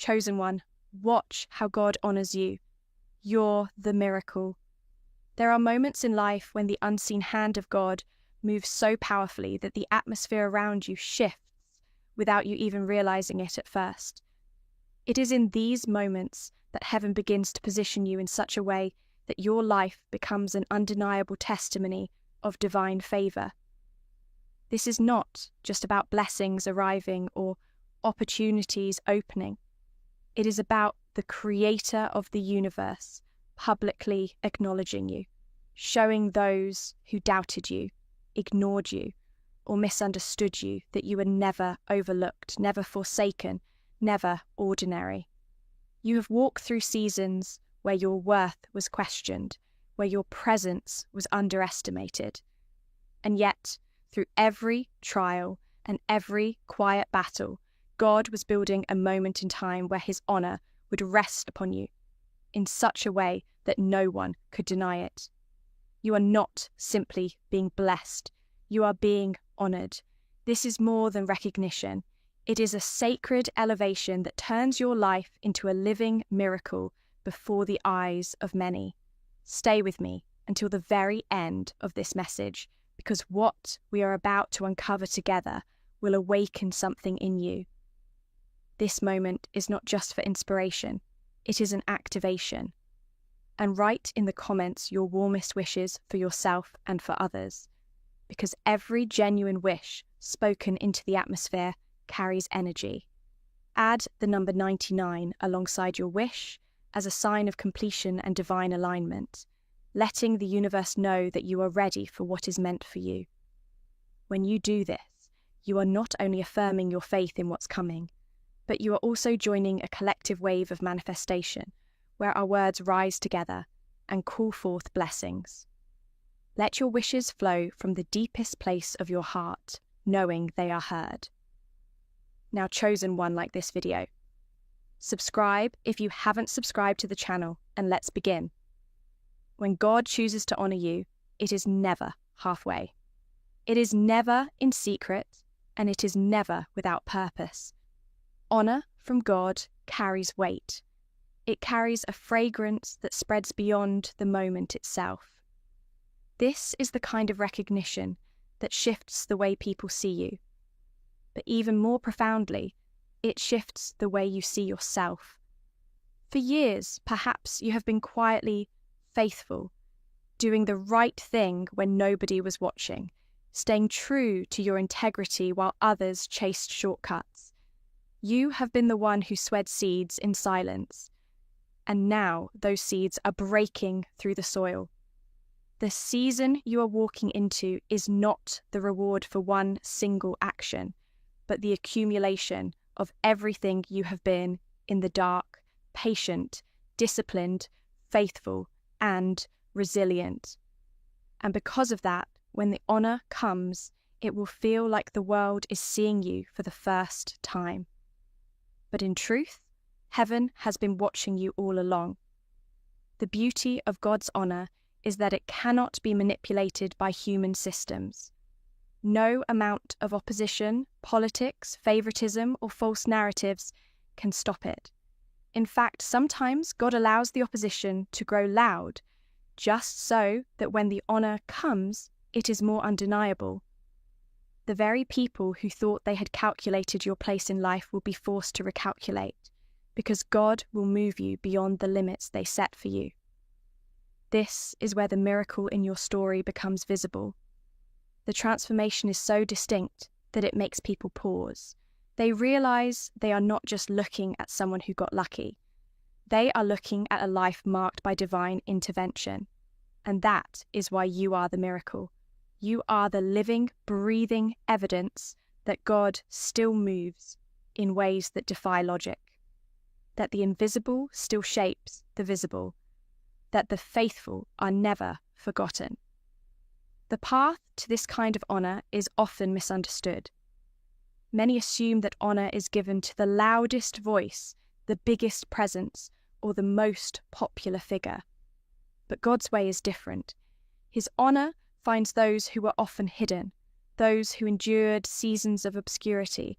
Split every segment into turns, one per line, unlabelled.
Chosen one, watch how God honors you. You're the miracle. There are moments in life when the unseen hand of God moves so powerfully that the atmosphere around you shifts without you even realizing it at first. It is in these moments that heaven begins to position you in such a way that your life becomes an undeniable testimony of divine favor. This is not just about blessings arriving or opportunities opening. It is about the creator of the universe publicly acknowledging you, showing those who doubted you, ignored you, or misunderstood you that you were never overlooked, never forsaken, never ordinary. You have walked through seasons where your worth was questioned, where your presence was underestimated. And yet, through every trial and every quiet battle, God was building a moment in time where his honor would rest upon you in such a way that no one could deny it. You are not simply being blessed, you are being honored. This is more than recognition. It is a sacred elevation that turns your life into a living miracle before the eyes of many. Stay with me until the very end of this message, because what we are about to uncover together will awaken something in you. This moment is not just for inspiration, it is an activation. And write in the comments your warmest wishes for yourself and for others, because every genuine wish spoken into the atmosphere carries energy. Add the number 99 alongside your wish as a sign of completion and divine alignment, letting the universe know that you are ready for what is meant for you. When you do this, you are not only affirming your faith in what's coming, but you are also joining a collective wave of manifestation where our words rise together and call forth blessings. Let your wishes flow from the deepest place of your heart, knowing they are heard. Now, chosen one like this video, subscribe if you haven't subscribed to the channel, and let's begin. When God chooses to honor you, it is never halfway. It is never in secret, and it is never without purpose. Honor from God carries weight. It carries a fragrance that spreads beyond the moment itself. This is the kind of recognition that shifts the way people see you. But even more profoundly, it shifts the way you see yourself. For years, perhaps you have been quietly faithful, doing the right thing when nobody was watching, staying true to your integrity while others chased shortcuts. You have been the one who sowed seeds in silence, and now those seeds are breaking through the soil. The season you are walking into is not the reward for one single action, but the accumulation of everything you have been in the dark, patient, disciplined, faithful, and resilient. And because of that, when the honor comes, it will feel like the world is seeing you for the first time. But in truth, heaven has been watching you all along. The beauty of God's honor is that it cannot be manipulated by human systems. No amount of opposition, politics, favoritism, or false narratives can stop it. In fact, sometimes God allows the opposition to grow loud, just so that when the honor comes, it is more undeniable. The very people who thought they had calculated your place in life will be forced to recalculate, because God will move you beyond the limits they set for you. This is where the miracle in your story becomes visible. The transformation is so distinct that it makes people pause. They realize they are not just looking at someone who got lucky. They are looking at a life marked by divine intervention. And that is why you are the miracle. You are the living, breathing evidence that God still moves in ways that defy logic. That the invisible still shapes the visible. That the faithful are never forgotten. The path to this kind of honor is often misunderstood. Many assume that honor is given to the loudest voice, the biggest presence, or the most popular figure. But God's way is different. His honor finds those who were often hidden, those who endured seasons of obscurity,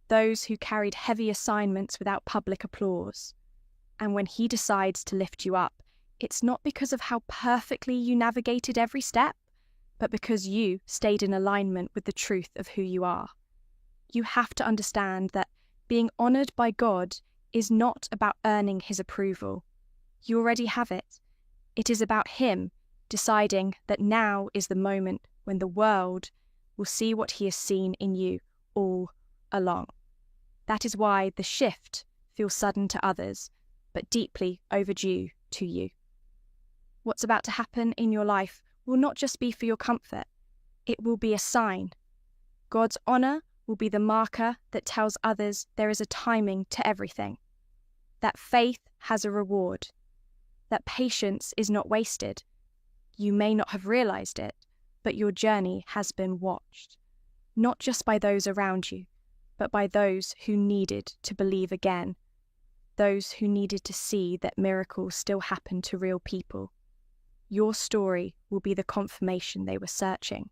those who carried heavy assignments without public applause. And when He decides to lift you up, it's not because of how perfectly you navigated every step, but because you stayed in alignment with the truth of who you are. You have to understand that being honored by God is not about earning His approval. You already have it. It is about Him deciding that now is the moment when the world will see what He has seen in you all along. That is why the shift feels sudden to others, but deeply overdue to you. What's about to happen in your life will not just be for your comfort. It will be a sign. God's honor will be the marker that tells others there is a timing to everything, that faith has a reward, that patience is not wasted. You may not have realized it, but your journey has been watched, not just by those around you, but by those who needed to believe again, those who needed to see that miracles still happen to real people. Your story will be the confirmation they were searching.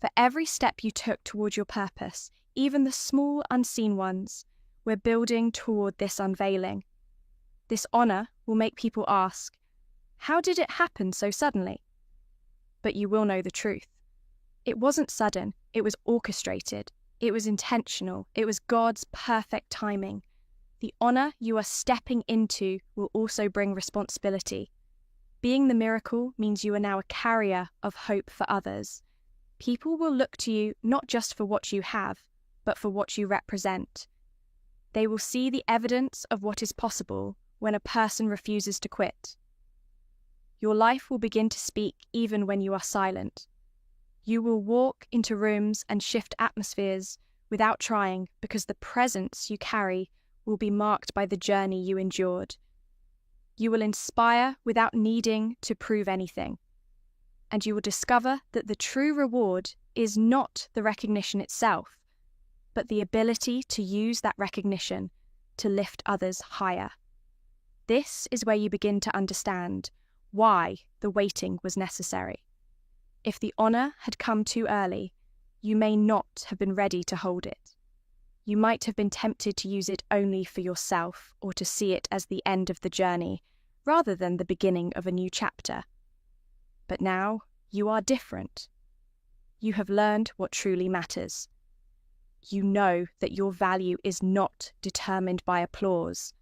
For every step you took toward your purpose, even the small unseen ones, we're building toward this unveiling. This honor will make people ask, how did it happen so suddenly? But you will know the truth. It wasn't sudden, it was orchestrated, it was intentional, it was God's perfect timing. The honor you are stepping into will also bring responsibility. Being the miracle means you are now a carrier of hope for others. People will look to you not just for what you have, but for what you represent. They will see the evidence of what is possible when a person refuses to quit. Your life will begin to speak even when you are silent. You will walk into rooms and shift atmospheres without trying, because the presence you carry will be marked by the journey you endured. You will inspire without needing to prove anything. And you will discover that the true reward is not the recognition itself, but the ability to use that recognition to lift others higher. This is where you begin to understand why the waiting was necessary. If the honor had come too early, you may not have been ready to hold it. You might have been tempted to use it only for yourself or to see it as the end of the journey, rather than the beginning of a new chapter. But now you are different. You have learned what truly matters. You know that your value is not determined by applause,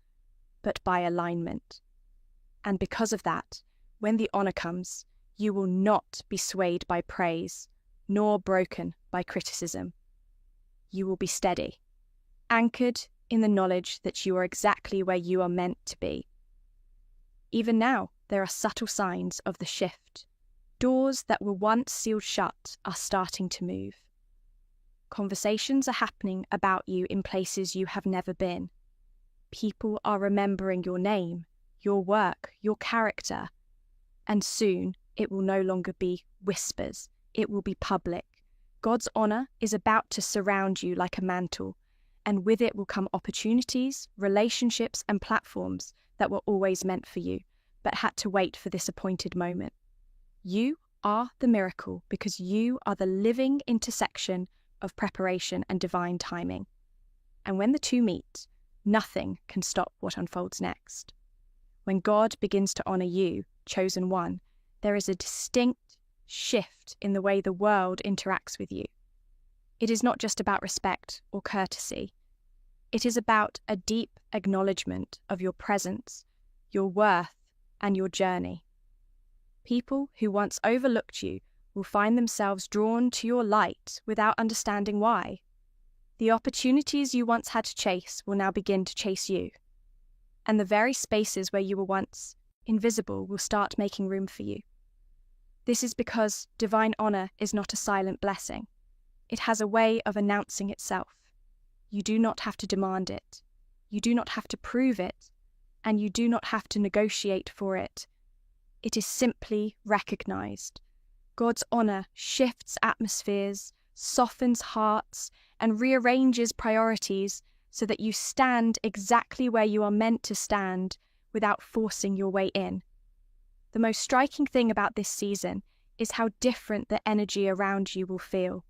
but by alignment. And because of that, when the honor comes, you will not be swayed by praise, nor broken by criticism. You will be steady, anchored in the knowledge that you are exactly where you are meant to be. Even now, there are subtle signs of the shift. Doors that were once sealed shut are starting to move. Conversations are happening about you in places you have never been. People are remembering your name, your work, your character. And soon, it will no longer be whispers. It will be public. God's honor is about to surround you like a mantle, and with it will come opportunities, relationships, and platforms that were always meant for you, but had to wait for this appointed moment. You are the miracle because you are the living intersection of preparation and divine timing. And when the two meet, nothing can stop what unfolds next. When God begins to honor you, chosen one, there is a distinct shift in the way the world interacts with you. It is not just about respect or courtesy. It is about a deep acknowledgement of your presence, your worth, and your journey. People who once overlooked you will find themselves drawn to your light without understanding why. The opportunities you once had to chase will now begin to chase you. And the very spaces where you were once invisible will start making room for you. This is because divine honor is not a silent blessing. It has a way of announcing itself. You do not have to demand it. You do not have to prove it. And you do not have to negotiate for it. It is simply recognized. God's honor shifts atmospheres, softens hearts, and rearranges priorities so that you stand exactly where you are meant to stand without forcing your way in. The most striking thing about this season is how different the energy around you will feel.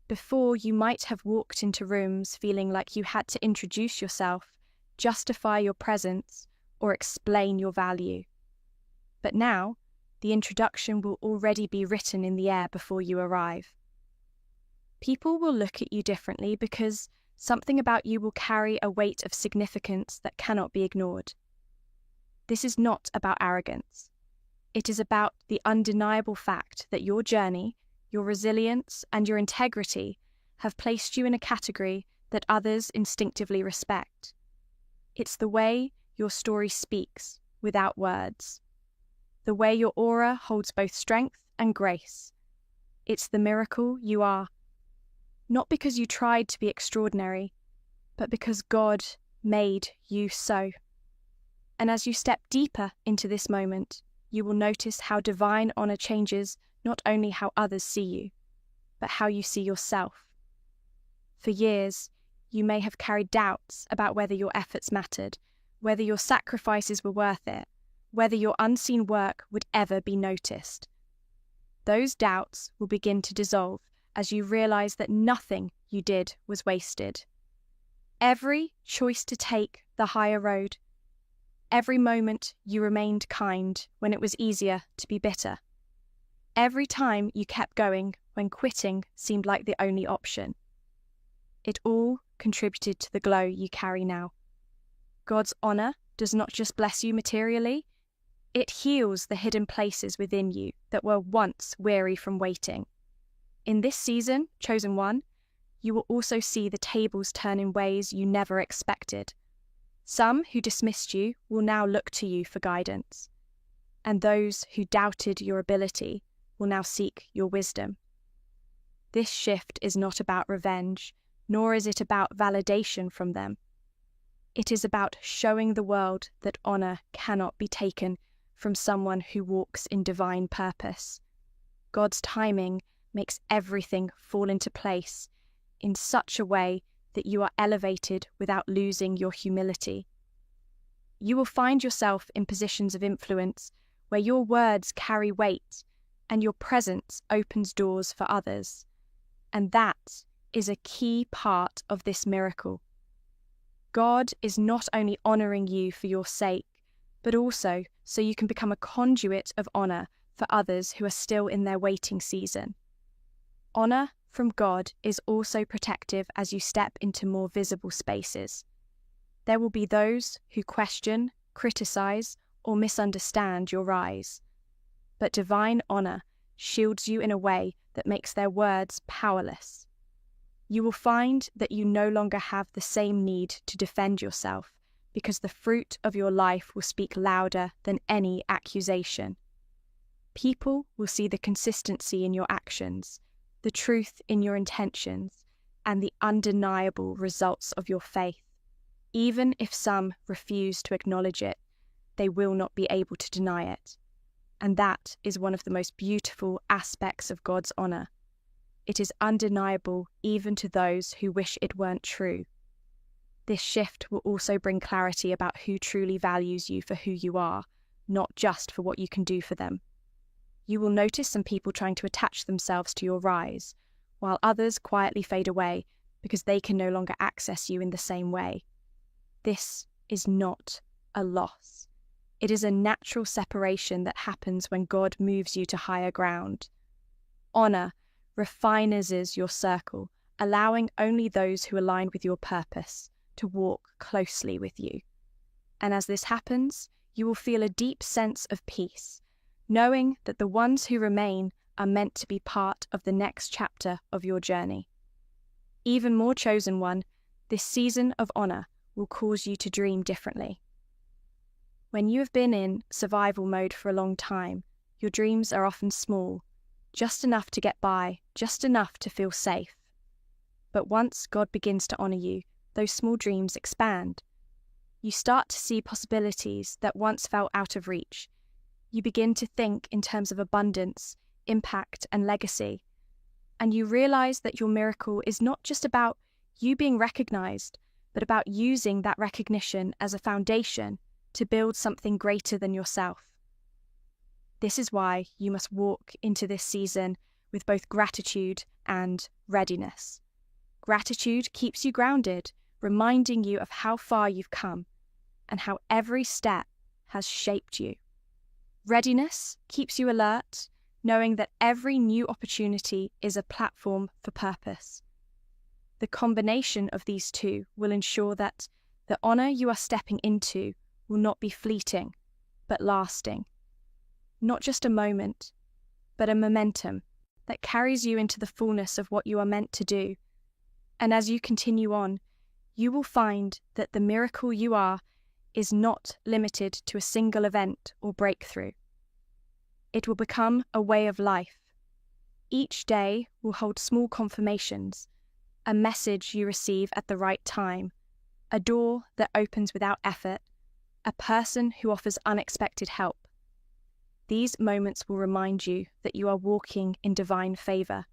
Before, you might have walked into rooms feeling like you had to introduce yourself, justify your presence, or explain your value. But now, the introduction will already be written in the air before you arrive. People will look at you differently because something about you will carry a weight of significance that cannot be ignored. This is not about arrogance. It is about the undeniable fact that your journey, your resilience, and your integrity have placed you in a category that others instinctively respect. It's the way your story speaks without words. The way your aura holds both strength and grace. It's the miracle you are. Not because you tried to be extraordinary, but because God made you so. And as you step deeper into this moment, you will notice how divine honor changes not only how others see you, but how you see yourself. For years, you may have carried doubts about whether your efforts mattered, whether your sacrifices were worth it, whether your unseen work would ever be noticed. Those doubts will begin to dissolve as you realize that nothing you did was wasted. Every choice to take the higher road, every moment you remained kind when it was easier to be bitter, every time you kept going when quitting seemed like the only option. It all contributed to the glow you carry now. God's honor does not just bless you materially, it heals the hidden places within you that were once weary from waiting. In this season, Chosen One, you will also see the tables turn in ways you never expected. Some who dismissed you will now look to you for guidance, and those who doubted your ability will now seek your wisdom. This shift is not about revenge, nor is it about validation from them. It is about showing the world that honor cannot be taken from someone who walks in divine purpose. God's timing makes everything fall into place in such a way that you are elevated without losing your humility. You will find yourself in positions of influence where your words carry weight and your presence opens doors for others. And that is a key part of this miracle. God is not only honoring you for your sake, but also so you can become a conduit of honor for others who are still in their waiting season. Honor from God is also protective as you step into more visible spaces. There will be those who question, criticize, or misunderstand your rise. But divine honor shields you in a way that makes their words powerless. You will find that you no longer have the same need to defend yourself because the fruit of your life will speak louder than any accusation. People will see the consistency in your actions, the truth in your intentions, and the undeniable results of your faith. Even if some refuse to acknowledge it, they will not be able to deny it. And that is one of the most beautiful aspects of God's honor. It is undeniable even to those who wish it weren't true. This shift will also bring clarity about who truly values you for who you are, not just for what you can do for them. You will notice some people trying to attach themselves to your rise, while others quietly fade away because they can no longer access you in the same way. This is not a loss. It is a natural separation that happens when God moves you to higher ground. Honor refineness your circle, allowing only those who align with your purpose to walk closely with you. And as this happens, you will feel a deep sense of peace, knowing that the ones who remain are meant to be part of the next chapter of your journey. Even more, Chosen One, this season of honor will cause you to dream differently. When you have been in survival mode for a long time, your dreams are often small, just enough to get by, just enough to feel safe. But once God begins to honor you, those small dreams expand. You start to see possibilities that once felt out of reach. You begin to think in terms of abundance, impact, and legacy. And you realize that your miracle is not just about you being recognized, but about using that recognition as a foundation to build something greater than yourself. This is why you must walk into this season with both gratitude and readiness. Gratitude keeps you grounded, reminding you of how far you've come and how every step has shaped you. Readiness keeps you alert, knowing that every new opportunity is a platform for purpose. The combination of these two will ensure that the honor you are stepping into will not be fleeting, but lasting. Not just a moment, but a momentum that carries you into the fullness of what you are meant to do. And as you continue on, you will find that the miracle you are is not limited to a single event or breakthrough. It will become a way of life. Each day will hold small confirmations, a message you receive at the right time, a door that opens without effort, a person who offers unexpected help. These moments will remind you that you are walking in divine favor,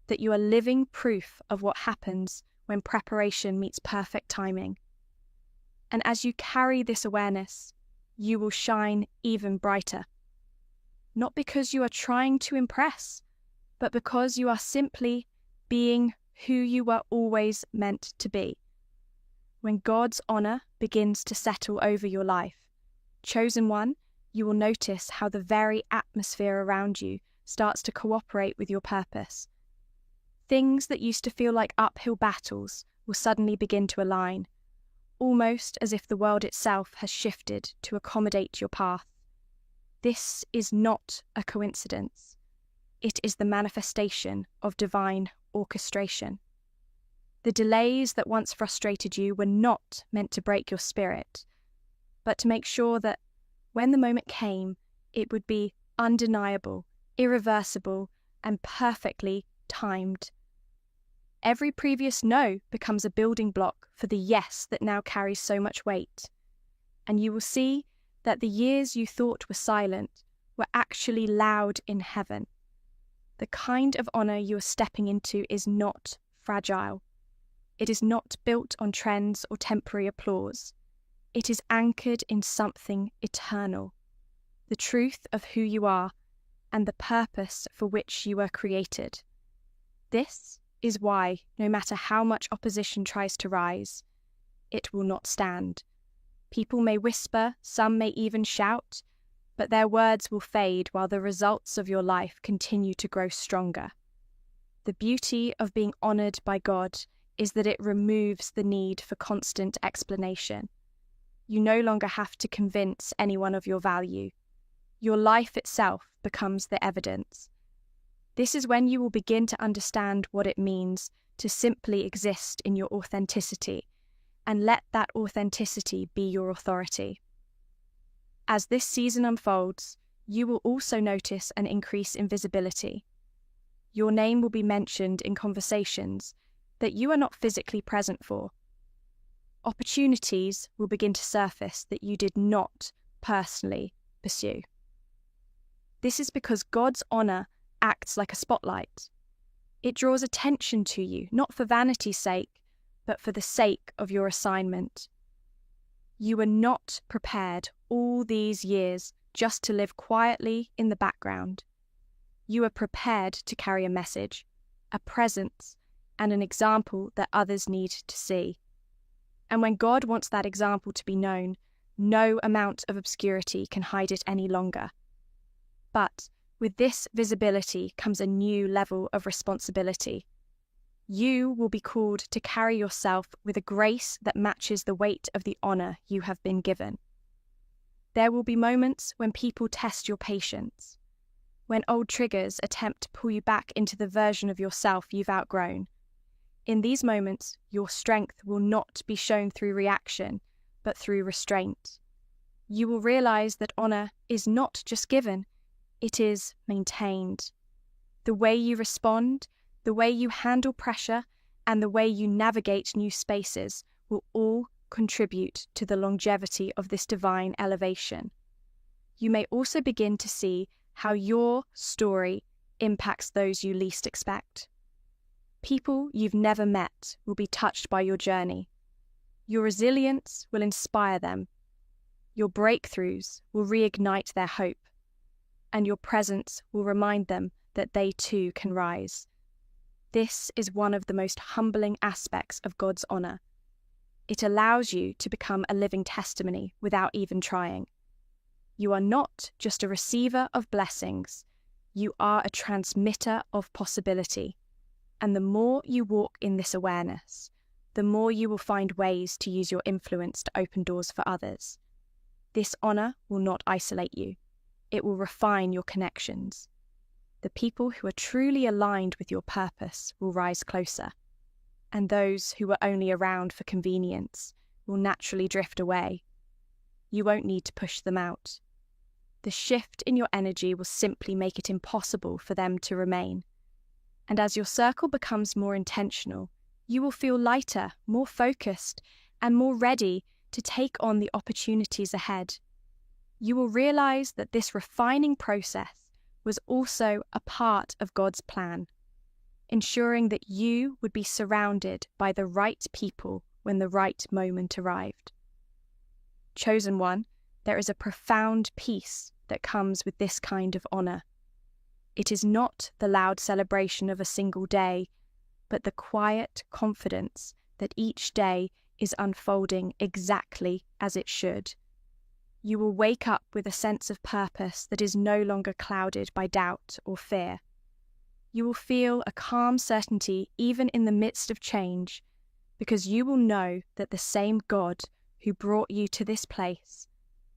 that you are living proof of what happens when preparation meets perfect timing. And as you carry this awareness, you will shine even brighter. Not because you are trying to impress, but because you are simply being who you were always meant to be. When God's honor begins to settle over your life, chosen one, you will notice how the very atmosphere around you starts to cooperate with your purpose. Things that used to feel like uphill battles will suddenly begin to align, almost as if the world itself has shifted to accommodate your path. This is not a coincidence. It is the manifestation of divine orchestration. The delays that once frustrated you were not meant to break your spirit, but to make sure that when the moment came, it would be undeniable, irreversible, and perfectly timed. Every previous no becomes a building block for the yes that now carries so much weight. And you will see that the years you thought were silent were actually loud in heaven. The kind of honor you are stepping into is not fragile. It is not built on trends or temporary applause. It is anchored in something eternal, the truth of who you are and the purpose for which you were created. This is why, no matter how much opposition tries to rise, it will not stand. People may whisper, some may even shout, but their words will fade while the results of your life continue to grow stronger. The beauty of being honored by God is that it removes the need for constant explanation. You no longer have to convince anyone of your value. Your life itself becomes the evidence. This is when you will begin to understand what it means to simply exist in your authenticity and let that authenticity be your authority. As this season unfolds, you will also notice an increase in visibility. Your name will be mentioned in conversations that you are not physically present for. Opportunities will begin to surface that you did not personally pursue. This is because God's honor acts like a spotlight. It draws attention to you, not for vanity's sake, but for the sake of your assignment. You were not prepared all these years just to live quietly in the background. You are prepared to carry a message, a presence, and an example that others need to see. And when God wants that example to be known, no amount of obscurity can hide it any longer. But with this visibility comes a new level of responsibility. You will be called to carry yourself with a grace that matches the weight of the honor you have been given. There will be moments when people test your patience, when old triggers attempt to pull you back into the version of yourself you've outgrown. In these moments, your strength will not be shown through reaction, but through restraint. You will realize that honor is not just given, it is maintained. The way you respond, the way you handle pressure, and the way you navigate new spaces will all contribute to the longevity of this divine elevation. You may also begin to see how your story impacts those you least expect. People you've never met will be touched by your journey. Your resilience will inspire them. Your breakthroughs will reignite their hope. And your presence will remind them that they too can rise. This is one of the most humbling aspects of God's honor. It allows you to become a living testimony without even trying. You are not just a receiver of blessings, you are a transmitter of possibility. And the more you walk in this awareness, the more you will find ways to use your influence to open doors for others. This honor will not isolate you. It will refine your connections. The people who are truly aligned with your purpose will rise closer, and those who are only around for convenience will naturally drift away. You won't need to push them out. The shift in your energy will simply make it impossible for them to remain. And as your circle becomes more intentional, you will feel lighter, more focused, and more ready to take on the opportunities ahead. You will realize that this refining process was also a part of God's plan, ensuring that you would be surrounded by the right people when the right moment arrived. Chosen one, there is a profound peace that comes with this kind of honor. It is not the loud celebration of a single day, but the quiet confidence that each day is unfolding exactly as it should. You will wake up with a sense of purpose that is no longer clouded by doubt or fear. You will feel a calm certainty even in the midst of change, because you will know that the same God who brought you to this place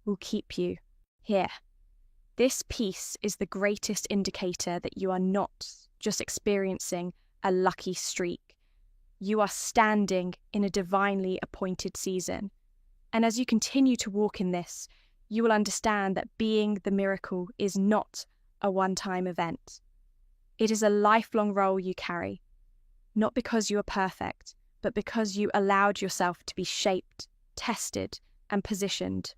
will keep you here. This peace is the greatest indicator that you are not just experiencing a lucky streak. You are standing in a divinely appointed season. And as you continue to walk in this, you will understand that being the miracle is not a one-time event. It is a lifelong role you carry, not because you are perfect, but because you allowed yourself to be shaped, tested, and positioned.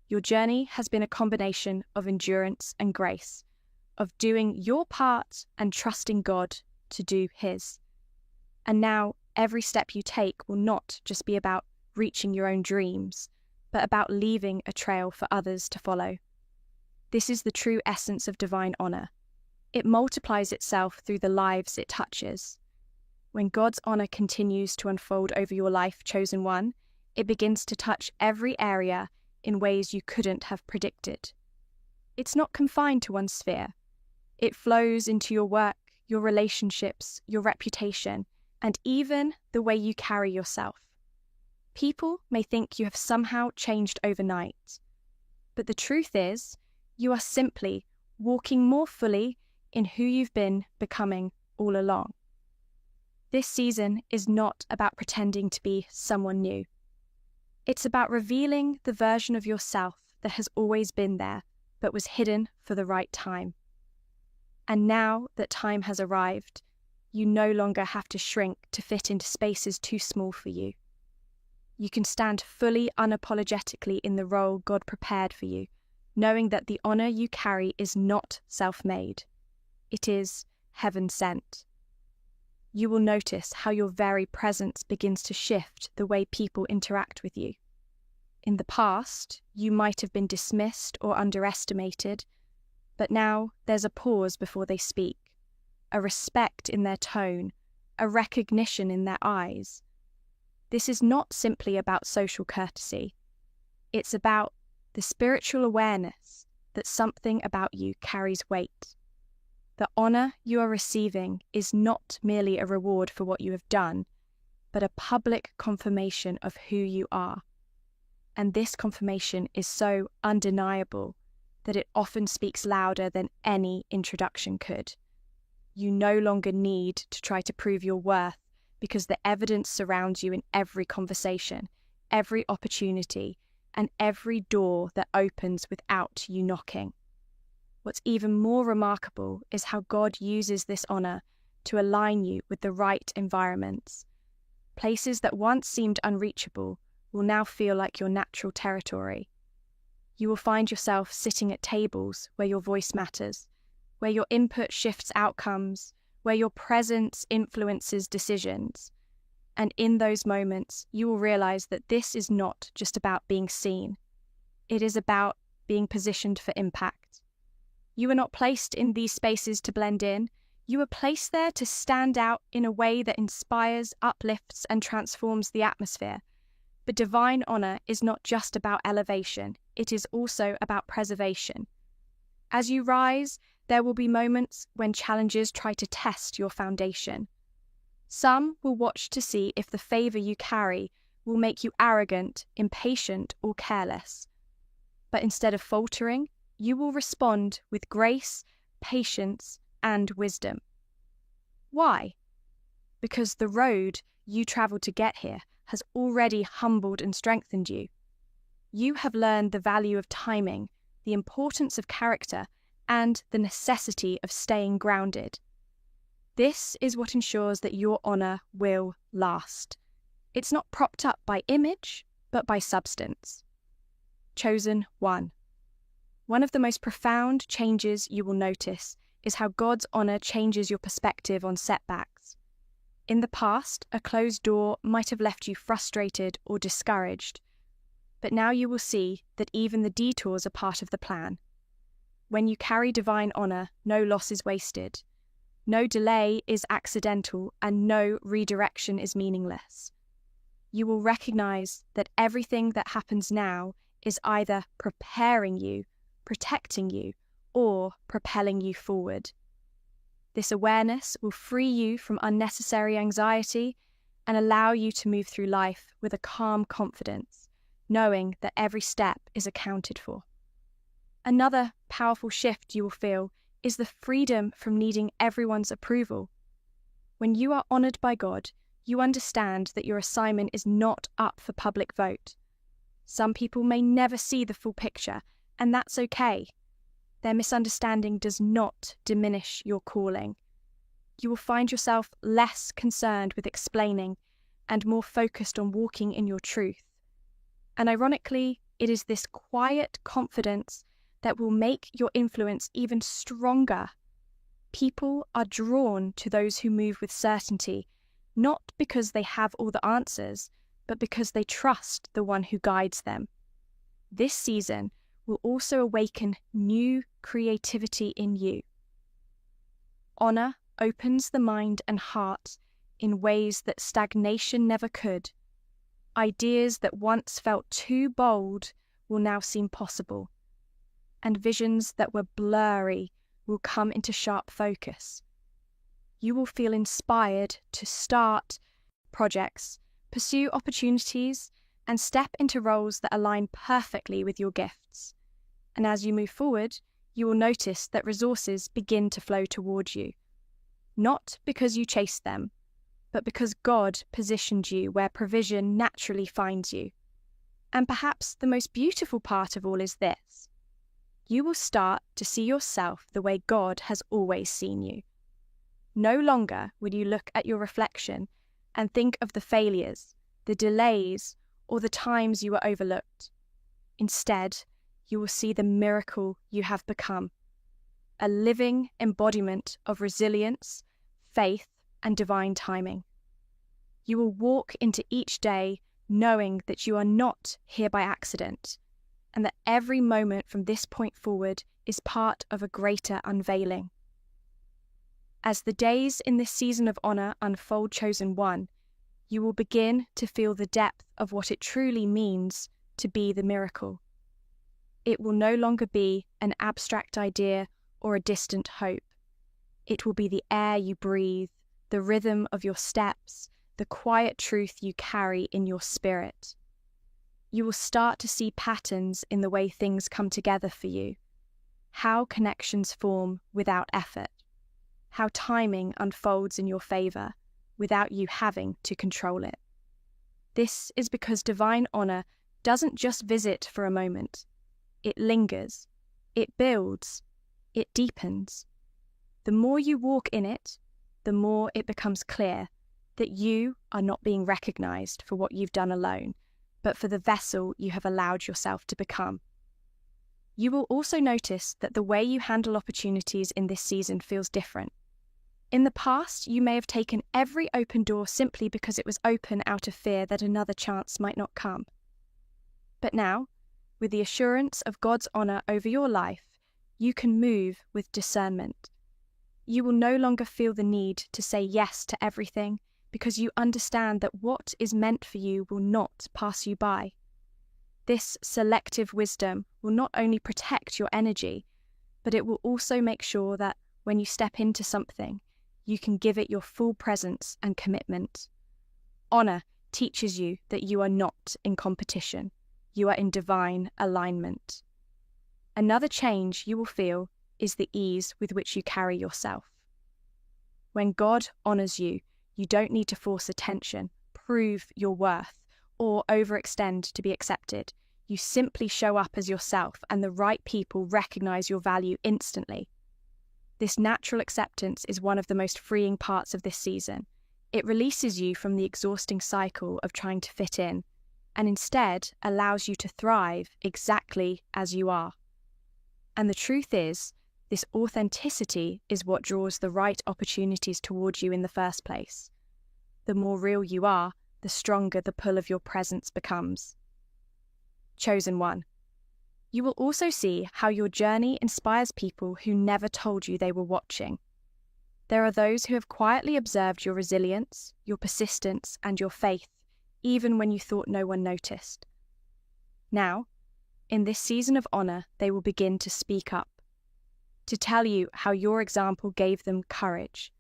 Your journey has been a combination of endurance and grace, of doing your part and trusting God to do His. And now, every step you take will not just be about reaching your own dreams, but about leaving a trail for others to follow. This is the true essence of divine honor. It multiplies itself through the lives it touches. When God's honor continues to unfold over your life, chosen one, it begins to touch every area in ways you couldn't have predicted. It's not confined to one sphere. It flows into your work, your relationships, your reputation, and even the way you carry yourself. People may think you have somehow changed overnight, but the truth is, you are simply walking more fully in who you've been becoming all along. This season is not about pretending to be someone new. It's about revealing the version of yourself that has always been there, but was hidden for the right time. And now that time has arrived, you no longer have to shrink to fit into spaces too small for you. You can stand fully unapologetically in the role God prepared for you, knowing that the honor you carry is not self-made. It is heaven-sent. You will notice how your very presence begins to shift the way people interact with you. In the past, you might have been dismissed or underestimated, but now there's a pause before they speak, a respect in their tone, a recognition in their eyes. This is not simply about social courtesy. It's about the spiritual awareness that something about you carries weight. The honor you are receiving is not merely a reward for what you have done, but a public confirmation of who you are. And this confirmation is so undeniable that it often speaks louder than any introduction could. You no longer need to try to prove your worth because the evidence surrounds you in every conversation, every opportunity, and every door that opens without you knocking. What's even more remarkable is how God uses this honor to align you with the right environments. Places that once seemed unreachable will now feel like your natural territory. You will find yourself sitting at tables where your voice matters, where your input shifts outcomes, where your presence influences decisions. And in those moments, you will realize that this is not just about being seen. It is about being positioned for impact. You are not placed in these spaces to blend in. You are placed there to stand out in a way that inspires, uplifts, and transforms the atmosphere. But divine honor is not just about elevation, it is also about preservation. As you rise, there will be moments when challenges try to test your foundation. Some will watch to see if the favor you carry will make you arrogant, impatient, or careless. But instead of faltering, you will respond with grace, patience, and wisdom. Why? Because the road you traveled to get here has already humbled and strengthened you. You have learned the value of timing, the importance of character, and the necessity of staying grounded. This is what ensures that your honor will last. It's not propped up by image, but by substance. Chosen one. One of the most profound changes you will notice is how God's honor changes your perspective on setbacks. In the past, a closed door might have left you frustrated or discouraged, but now you will see that even the detours are part of the plan. When you carry divine honor, no loss is wasted. No delay is accidental, and no redirection is meaningless. You will recognize that everything that happens now is either preparing you, protecting you, or propelling you forward. This awareness will free you from unnecessary anxiety and allow you to move through life with a calm confidence, knowing that every step is accounted for. Another powerful shift you will feel is the freedom from needing everyone's approval. When you are honored by God, you understand that your assignment is not up for public vote. Some people may never see the full picture, and that's okay. Their misunderstanding does not diminish your calling. You will find yourself less concerned with explaining and more focused on walking in your truth. And ironically, it is this quiet confidence that will make your influence even stronger. People are drawn to those who move with certainty, not because they have all the answers, but because they trust the one who guides them. This season will also awaken new creativity in you. Honor opens the mind and heart in ways that stagnation never could. Ideas that once felt too bold will now seem possible, and visions that were blurry will come into sharp focus. You will feel inspired to start projects, pursue opportunities, and step into roles that align perfectly with your gifts. And as you move forward, you will notice that resources begin to flow towards you. Not because you chased them, but because God positioned you where provision naturally finds you. And perhaps the most beautiful part of all is this: you will start to see yourself the way God has always seen you. No longer will you look at your reflection and think of the failures, the delays, or the times you were overlooked. Instead, you will see the miracle you have become, a living embodiment of resilience, faith, and divine timing. You will walk into each day knowing that you are not here by accident, and that every moment from this point forward is part of a greater unveiling. As the days in this season of honor unfold, chosen one, you will begin to feel the depth of what it truly means to be the miracle. It will no longer be an abstract idea or a distant hope. It will be the air you breathe, the rhythm of your steps, the quiet truth you carry in your spirit. You will start to see patterns in the way things come together for you, how connections form without effort, how timing unfolds in your favor without you having to control it. This is because divine honor doesn't just visit for a moment. It lingers, it builds, it deepens. The more you walk in it, the more it becomes clear that you are not being recognized for what you've done alone, but for the vessel you have allowed yourself to become. You will also notice that the way you handle opportunities in this season feels different. In the past, you may have taken every open door simply because it was open out of fear that another chance might not come. But now, with the assurance of God's honor over your life, you can move with discernment. You will no longer feel the need to say yes to everything because you understand that what is meant for you will not pass you by. This selective wisdom will not only protect your energy, but it will also make sure that when you step into something, you can give it your full presence and commitment. Honor teaches you that you are not in competition. You are in divine alignment. Another change you will feel is the ease with which you carry yourself. When God honors you, you don't need to force attention, prove your worth, or overextend to be accepted. You simply show up as yourself, and the right people recognize your value instantly. This natural acceptance is one of the most freeing parts of this season. It releases you from the exhausting cycle of trying to fit in, and instead allows you to thrive exactly as you are. And the truth is, this authenticity is what draws the right opportunities towards you in the first place. The more real you are, the stronger the pull of your presence becomes. Chosen one. You will also see how your journey inspires people who never told you they were watching. There are those who have quietly observed your resilience, your persistence, and your faith, even when you thought no one noticed. Now, in this season of honor, they will begin to speak up, to tell you how your example gave them courage.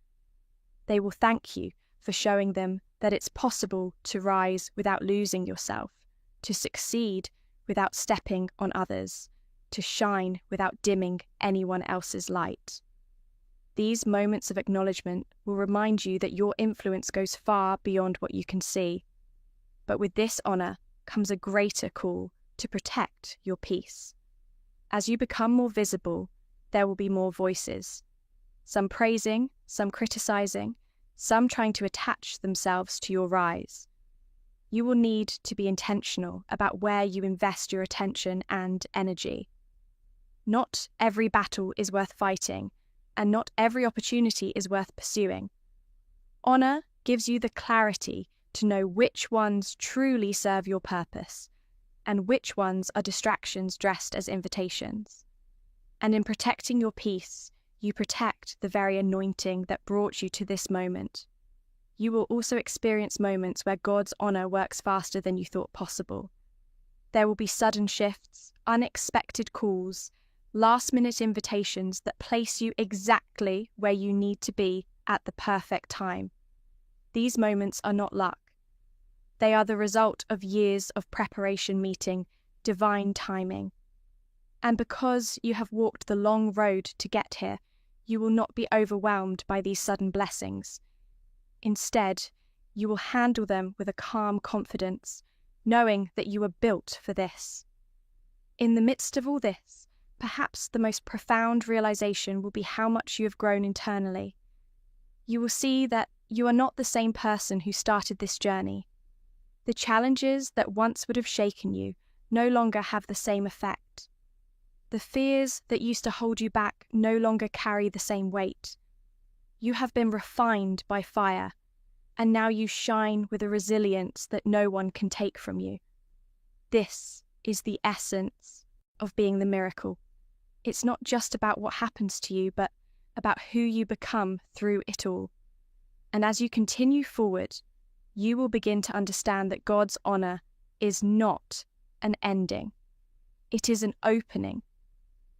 They will thank you for showing them that it's possible to rise without losing yourself, to succeed without stepping on others, to shine without dimming anyone else's light. These moments of acknowledgement will remind you that your influence goes far beyond what you can see. But with this honor comes a greater call to protect your peace. As you become more visible, there will be more voices, some praising, some criticizing, some trying to attach themselves to your rise. You will need to be intentional about where you invest your attention and energy. Not every battle is worth fighting, and not every opportunity is worth pursuing. Honor gives you the clarity to know which ones truly serve your purpose, and which ones are distractions dressed as invitations. And in protecting your peace, you protect the very anointing that brought you to this moment. You will also experience moments where God's honor works faster than you thought possible. There will be sudden shifts, unexpected calls, last-minute invitations that place you exactly where you need to be at the perfect time. These moments are not luck. They are the result of years of preparation meeting divine timing. And because you have walked the long road to get here, you will not be overwhelmed by these sudden blessings. Instead, you will handle them with a calm confidence, knowing that you were built for this. In the midst of all this, perhaps the most profound realization will be how much you have grown internally. You will see that you are not the same person who started this journey. The challenges that once would have shaken you no longer have the same effect. The fears that used to hold you back no longer carry the same weight. You have been refined by fire, and now you shine with a resilience that no one can take from you. This is the essence of being the miracle. It's not just about what happens to you, but about who you become through it all. And as you continue forward, you will begin to understand that God's honor is not an ending. It is an opening.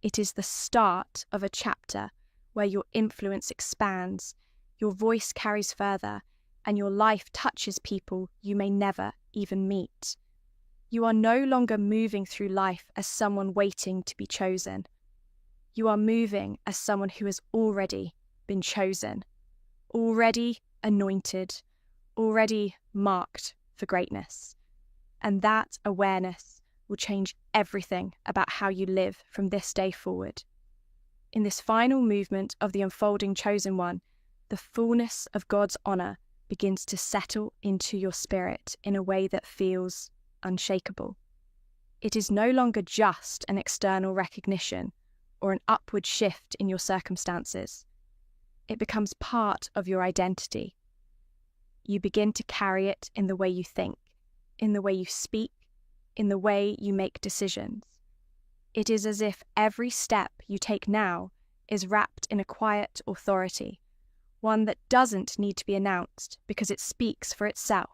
It is the start of a chapter where your influence expands, your voice carries further, and your life touches people you may never even meet. You are no longer moving through life as someone waiting to be chosen. You are moving as someone who has already been chosen, already anointed, already marked for greatness. And that awareness will change everything about how you live from this day forward. In this final movement of the unfolding chosen one, the fullness of God's honor begins to settle into your spirit in a way that feels unshakable. It is no longer just an external recognition or an upward shift in your circumstances. It becomes part of your identity. You begin to carry it in the way you think, in the way you speak, in the way you make decisions. It is as if every step you take now is wrapped in a quiet authority, one that doesn't need to be announced because it speaks for itself.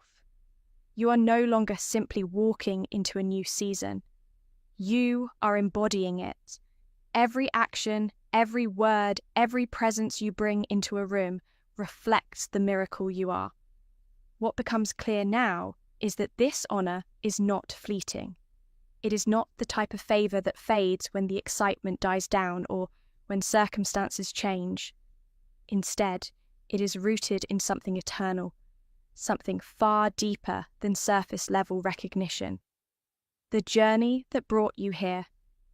You are no longer simply walking into a new season. You are embodying it. Every action, every word, every presence you bring into a room reflects the miracle you are. What becomes clear now is that this honor is not fleeting. It is not the type of favor that fades when the excitement dies down or when circumstances change. Instead, it is rooted in something eternal, something far deeper than surface-level recognition. The journey that brought you here,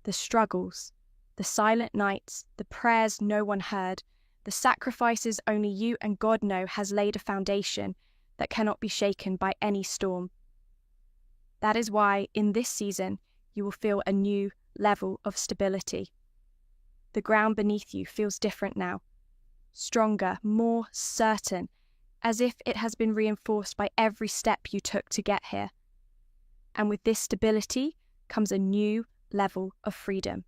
the struggles, the silent nights, the prayers no one heard, the sacrifices only you and God know has laid a foundation that cannot be shaken by any storm. That is why, in this season, you will feel a new level of stability. The ground beneath you feels different now, stronger, more certain, as if it has been reinforced by every step you took to get here. And with this stability comes a new level of freedom.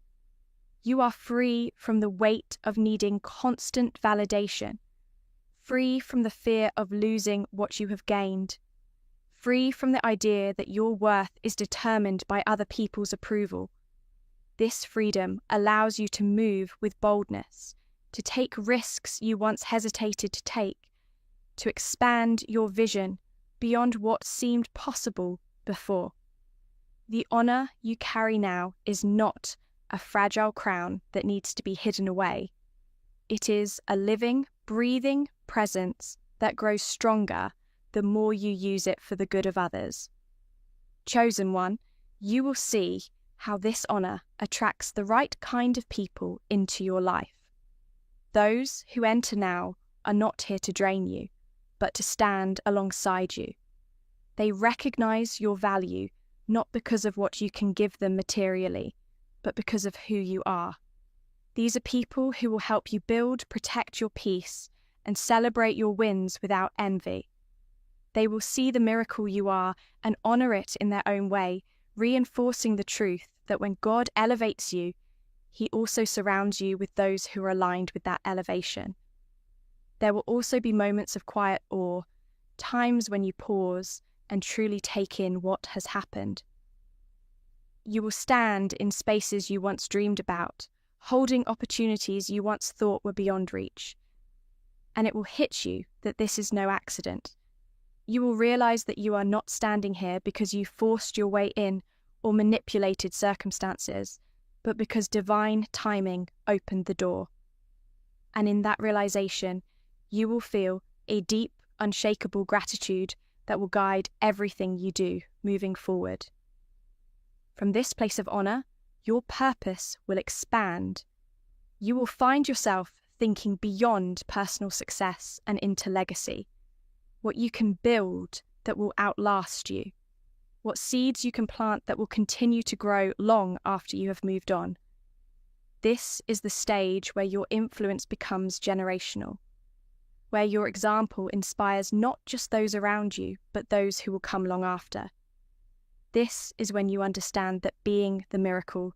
You are free from the weight of needing constant validation, free from the fear of losing what you have gained, free from the idea that your worth is determined by other people's approval. This freedom allows you to move with boldness, to take risks you once hesitated to take, to expand your vision beyond what seemed possible before. The honor you carry now is not a fragile crown that needs to be hidden away. It is a living, breathing presence that grows stronger the more you use it for the good of others. Chosen one, you will see how this honor attracts the right kind of people into your life. Those who enter now are not here to drain you, but to stand alongside you. They recognize your value not because of what you can give them materially, but because of who you are. These are people who will help you build, protect your peace, and celebrate your wins without envy. They will see the miracle you are and honor it in their own way, reinforcing the truth that when God elevates you, He also surrounds you with those who are aligned with that elevation. There will also be moments of quiet awe, times when you pause and truly take in what has happened. You will stand in spaces you once dreamed about, holding opportunities you once thought were beyond reach. And it will hit you that this is no accident. You will realize that you are not standing here because you forced your way in or manipulated circumstances, but because divine timing opened the door. And in that realization, you will feel a deep, unshakable gratitude that will guide everything you do moving forward. From this place of honor, your purpose will expand. You will find yourself thinking beyond personal success and into legacy. What you can build that will outlast you. What seeds you can plant that will continue to grow long after you have moved on. This is the stage where your influence becomes generational, where your example inspires not just those around you, but those who will come long after. This is when you understand that being the miracle